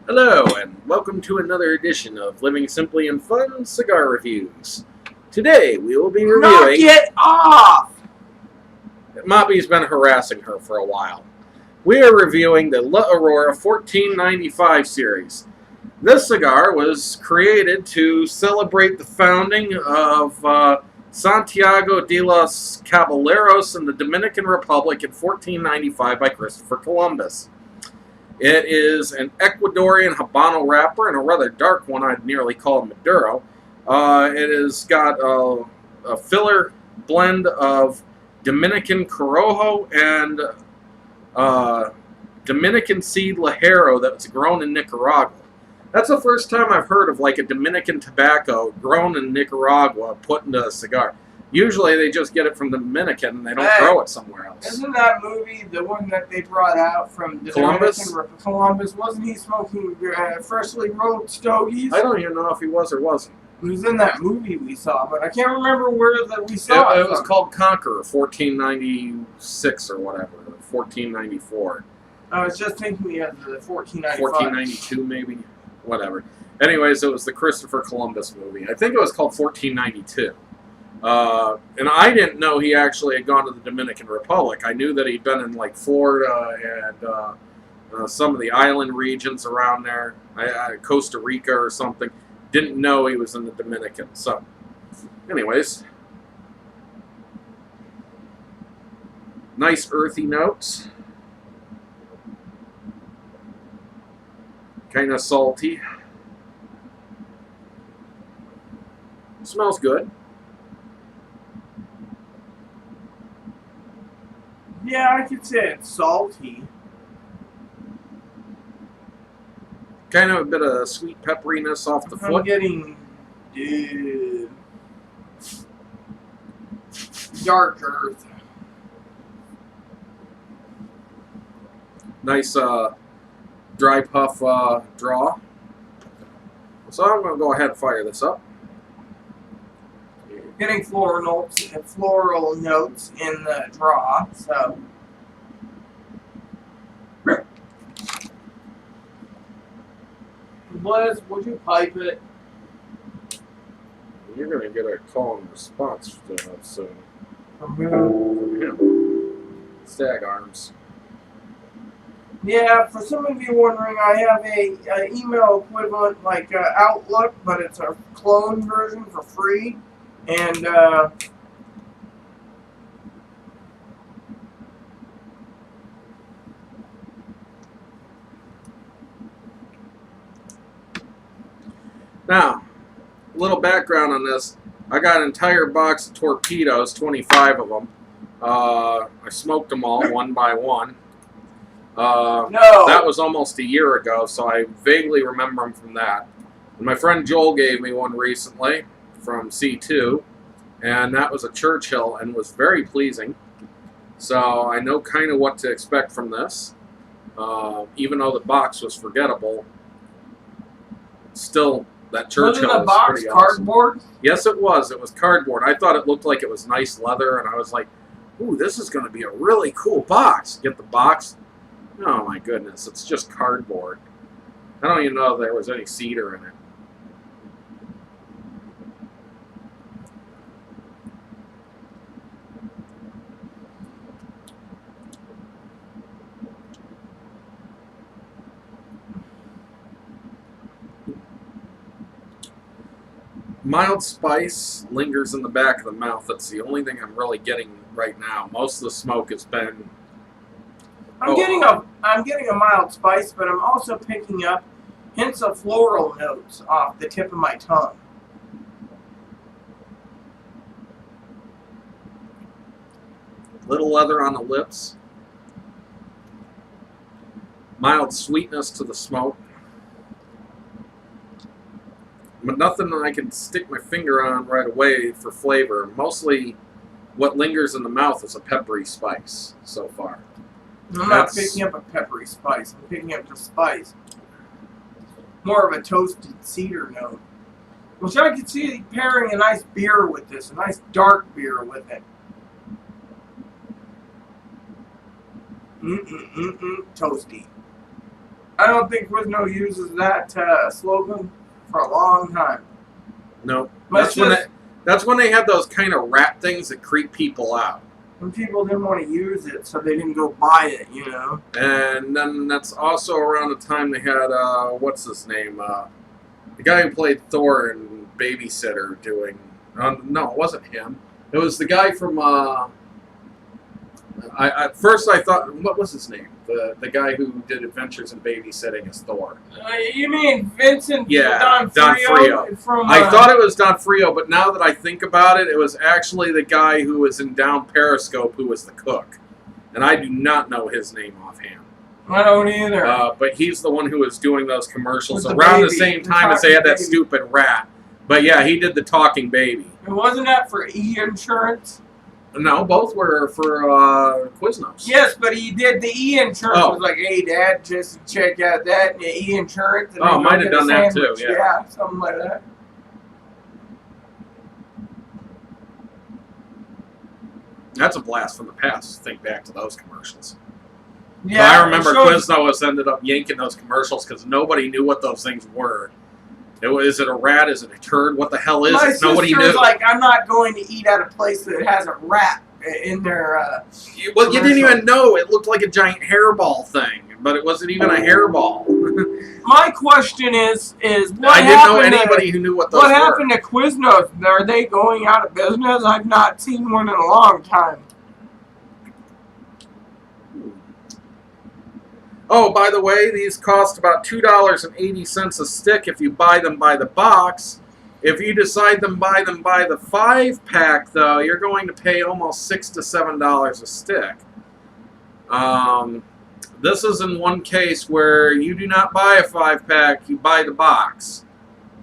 Hello, and welcome to another edition of Living Simply and Fun Cigar Reviews. Today, we will be Knock reviewing... it off! Moppy's been harassing her for a while. We are reviewing the Aurora 1495 series. This cigar was created to celebrate the founding of Santiago de los Caballeros in the Dominican Republic in 1495 by Christopher Columbus. It is an Ecuadorian Habano wrapper and a rather dark one. I'd nearly call Maduro. It has got a filler blend of Dominican Corojo and Dominican seed Lajero that's grown in Nicaragua. That's the first time I've heard of like a Dominican tobacco grown in Nicaragua put into a cigar. Usually they just get it from the Dominican and they don't grow it somewhere else. Isn't that movie the one that they brought out from the Columbus? Dominican Columbus? Wasn't he smoking freshly rolled stogies? I don't even know if he was or wasn't. He was in that movie we saw, but I can't remember where that we saw it. It was called Conqueror, 1496 or whatever, 1494. I was just thinking of the 1495. 1492 maybe, whatever. Anyways, it was the Christopher Columbus movie. I think it was called 1492. And I didn't know he actually had gone to the Dominican Republic. I knew that he'd been in like Florida and some of the island regions around there, Costa Rica or something. Didn't know he was in the Dominican. So, anyways, nice earthy notes. Kind of salty. Smells good. Yeah, I could say it's salty. Kind of a bit of sweet pepperiness off the foot. I'm getting dark earth. Nice dry puff draw. So I'm going to go ahead and fire this up. Getting floral notes in the draw, so. Liz, would you pipe it? You're going to get a call and response soon. From who? From him. Stag arms. Yeah, for some of you wondering, I have a email equivalent like Outlook, but it's a clone version for free. And now, a little background on this. I got an entire box of torpedoes, 25 of them. I smoked them all one by one. no, That was almost a year ago, so I vaguely remember them from that. And my friend Joel gave me one recently from C2, and that was a Churchill and was very pleasing. So I know kind of what to expect from this. Even though the box was forgettable, still that Churchill wasn't the was box pretty awesome. cardboard? Yes, it was. It was cardboard. I thought it looked like it was nice leather, and I was like, ooh, this is going to be a really cool box. Get the box. Oh my goodness, it's just cardboard. I don't even know if there was any cedar in it. Mild spice lingers in the back of the mouth. That's the only thing I'm really getting right now. Most of the smoke has been... I'm getting a mild spice, but I'm also picking up hints of floral notes off the tip of my tongue. Little leather on the lips. Mild sweetness to the smoke. But nothing that I can stick my finger on right away for flavor. Mostly what lingers in the mouth is a peppery spice so far. I'm not picking up a peppery spice. I'm picking up just spice. More of a toasted cedar note. Which I could see pairing a nice beer with this. A nice dark beer with it. Toasty. I don't think Quizno uses that slogan for a long time. No, Let's that's when they had those kind of rat things that creep people out. When people didn't want to use it, so they didn't go buy it, you know. And then that's also around the time they had what's his name, the guy who played Thor in Babysitter doing. No, it wasn't him. It was the guy from. At first I thought, what was his name? The guy who did Adventures in Babysitting as Thor. You mean Vincent D'Onofrio? D'Onofrio? From, I thought it was D'Onofrio, but now that I think about it, it was actually the guy who was in Down Periscope who was the cook. And I do not know his name offhand. I don't either. But he's the one who was doing those commercials With around the the same time as they had that stupid rat. But yeah, he did the talking baby. And wasn't that for e-insurance? No, both were for Quiznos. Yes, but he did the e-insurance. Oh. Was like, hey, Dad, just check out that e-insurance. Oh, might have done that too, yeah. Yeah, something like that. That's a blast from the past. Think back to those commercials. Yeah, I remember Quiznos ended up yanking those commercials because nobody knew what those things were. Is it a rat? Is it a turd? What the hell is it? Nobody knew. Like, I'm not going to eat at a place that has a rat in their Well, you didn't even know. It looked like a giant hairball thing, but it wasn't even a hairball. My question is what I didn't know anybody who knew what those were. What happened to Quiznos? Are they going out of business? I've not seen one in a long time. Oh, by the way, these cost about $2.80 a stick if you buy them by the box. If you decide to buy them by the 5-pack, though, you're going to pay almost $6 to $7 a stick. This is in one case where you do not buy a 5-pack, you buy the box.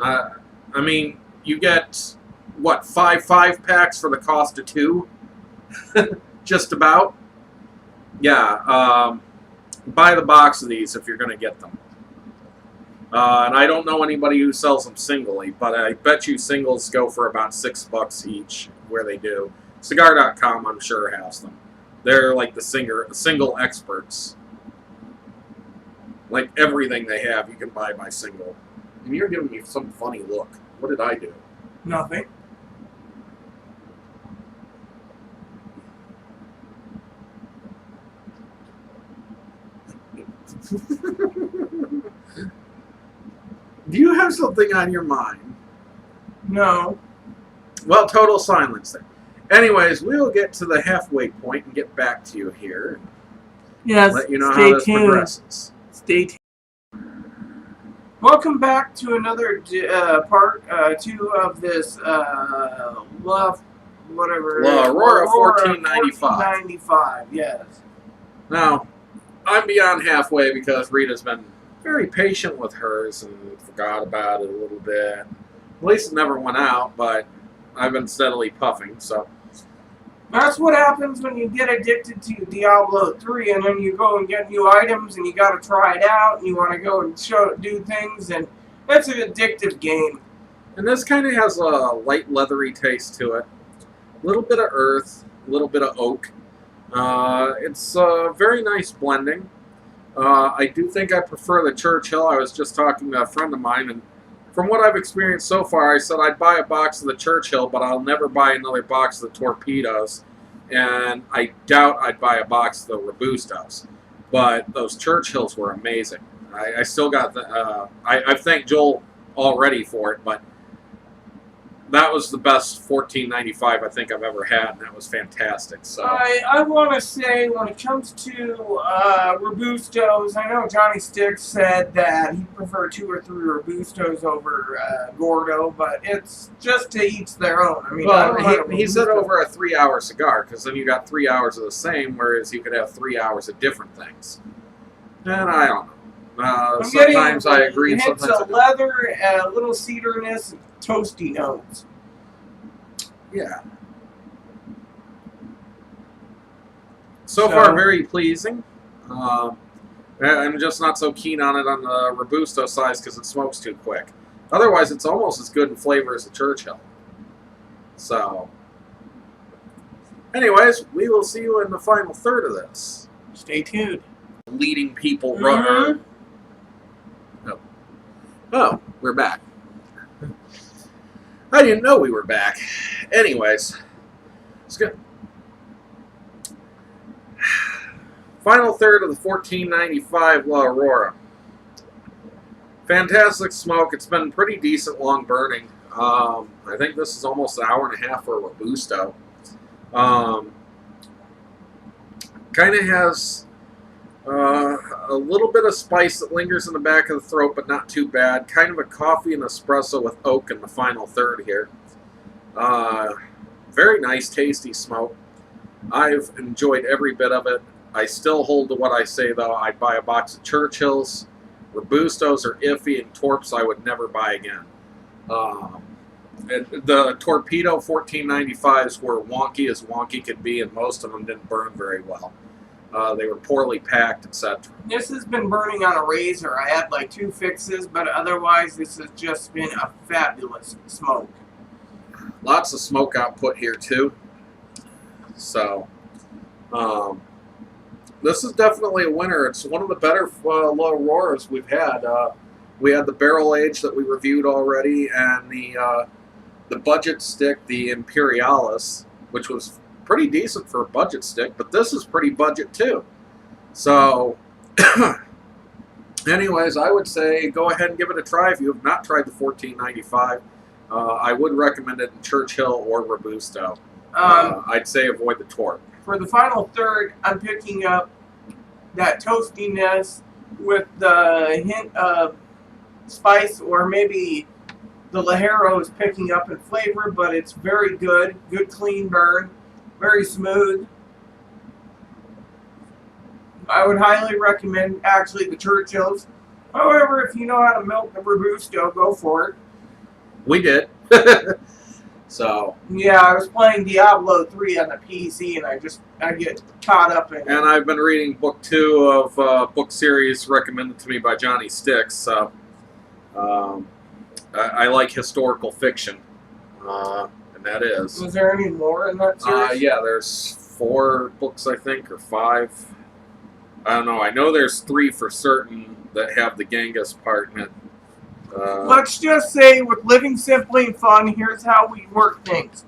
I mean, you get, what, 5-packs for the cost of 2? Just about. Yeah, buy the box of these if you're going to get them. And I don't know anybody who sells them singly, but I bet you singles go for about $6 each where they do. Cigar.com, I'm sure, has them. They're like the single experts. Like everything they have, you can buy by single. And you're giving me some funny look. What did I do? Nothing. Do you have something on your mind? No. Well, total silence there. Anyways, we'll get to the halfway point and get back to you here. Yes. Let you know how this progresses. Stay tuned. Welcome back to another part 2 of this Aurora 1495. Yes. Now, I'm beyond halfway because Rita's been very patient with hers and forgot about it a little bit. At least it never went out, but I've been steadily puffing, so. That's what happens when you get addicted to Diablo 3 and then you go and get new items and you got to try it out and you want to go and do things, and that's an addictive game. And this kind of has a light leathery taste to it. A little bit of earth, a little bit of oak. It's a very nice blending. I do think I prefer the Churchill. I was just talking to a friend of mine, and from what I've experienced so far, I said I'd buy a box of the Churchill, but I'll never buy another box of the Torpedoes. And I doubt I'd buy a box of the Robustos. But those Churchills were amazing. I still got the... I've thanked Joel already for it, but that was the best $14.95 I think I've ever had, and that was fantastic. So I want to say, when it comes to Robustos, I know Johnny Sticks said that he preferred 2 or 3 Robustos over Gordo, but it's just to each their own. I mean, well, he said over a 3-hour cigar, because then you got 3 hours of the same, whereas you could have 3 hours of different things. And I don't know. Sometimes I agree. Hints of leather, a little cederness, toasty notes. Yeah. So far, very pleasing. I'm just not so keen on it on the Robusto size because it smokes too quick. Otherwise, it's almost as good in flavor as the Churchill. So, anyways, we will see you in the final third of this. Stay tuned. Leading people Oh, we're back. I didn't know we were back. Anyways, let's go. Final third of the 1495 La Aurora. Fantastic smoke. It's been pretty decent long burning. I think this is almost an hour and a half for a Robusto. Kind of has a little bit of spice that lingers in the back of the throat, but not too bad. Kind of a coffee and espresso with oak in the final third here. Very nice, tasty smoke. I've enjoyed every bit of it. I still hold to what I say, though. I'd buy a box of Churchills. Robustos are iffy, and Torps I would never buy again. The Torpedo 1495s were wonky as wonky could be, and most of them didn't burn very well. They were poorly packed, etc. This has been burning on a razor. I had like 2 fixes, but otherwise this has just been a fabulous smoke. Lots of smoke output here, too. So, this is definitely a winner. It's one of the better La Auroras we've had. We had the barrel age that we reviewed already, and the budget stick, the Imperialis, which was pretty decent for a budget stick, but this is pretty budget too. So, anyways, I would say go ahead and give it a try if you have not tried the 1495. I would recommend it in Churchill or Robusto. I'd say avoid the Torp. For the final third, I'm picking up that toastiness with the hint of spice, or maybe the Ligero is picking up in flavor, but it's very good. Good clean burn. Very smooth. I would highly recommend, actually, the Churchills. However, if you know how to milk the Robusto, go for it. We did. So. Yeah, I was playing Diablo 3 on the PC, and I get caught up in it. And I've been reading book 2 of a book series recommended to me by Johnny Sticks. So, I like historical fiction, and that is. Was there any more in that series? Yeah, there's 4 books, I think, or 5. I don't know. I know there's 3 for certain that have the Genghis part in it. Let's just say, with Living Simply and Fun, here's how we work things.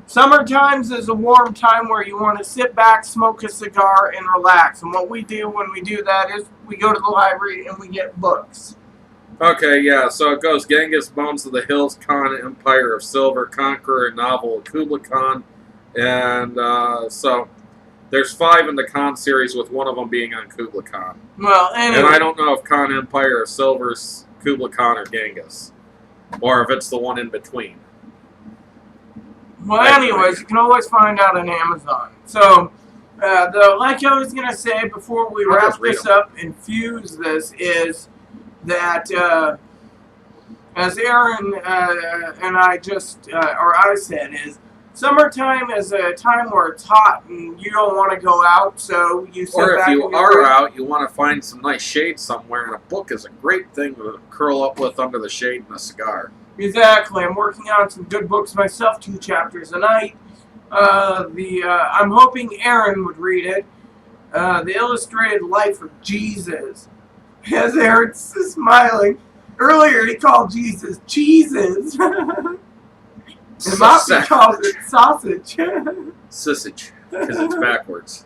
Summertimes is a warm time where you want to sit back, smoke a cigar, and relax. And what we do when we do that is we go to the library and we get books. Okay, yeah, so it goes Genghis, Bones of the Hills, Khan, Empire of Silver, Conqueror, Novel, Kublai Khan, and so there's 5 in the Khan series, with one of them being on Kublai Khan. Well, anyway. And I don't know if Khan, Empire of Silver's Kublai Khan or Genghis, or if it's the one in between. Well, anyways, you can always find out on Amazon. So, like I was going to say before we wrap this up and fuse this, is that, as Aaron and I just, or I said, is summertime is a time where it's hot and you don't want to go out, so you sit back. Or if you are out, you want to find some nice shade somewhere, and a book is a great thing to curl up with under the shade and a cigar. Exactly. I'm working on some good books myself, 2 chapters a night. I'm hoping Aaron would read it. The Illustrated Life of Jesus. As Aaron's smiling. Earlier he called Jesus cheeses. And Moppy calls it sausage. Sausage, because it's backwards.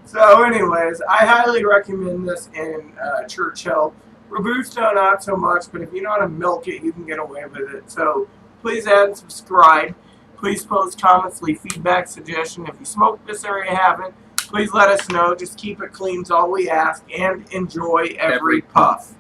So anyways, I highly recommend this in Churchill. Robusto, not so much, but if you know how to milk it, you can get away with it. So please add and subscribe. Please post comments, leave feedback, suggestion. If you smoked this or you haven't, please let us know. Just keep it clean is all we ask, and enjoy every puff.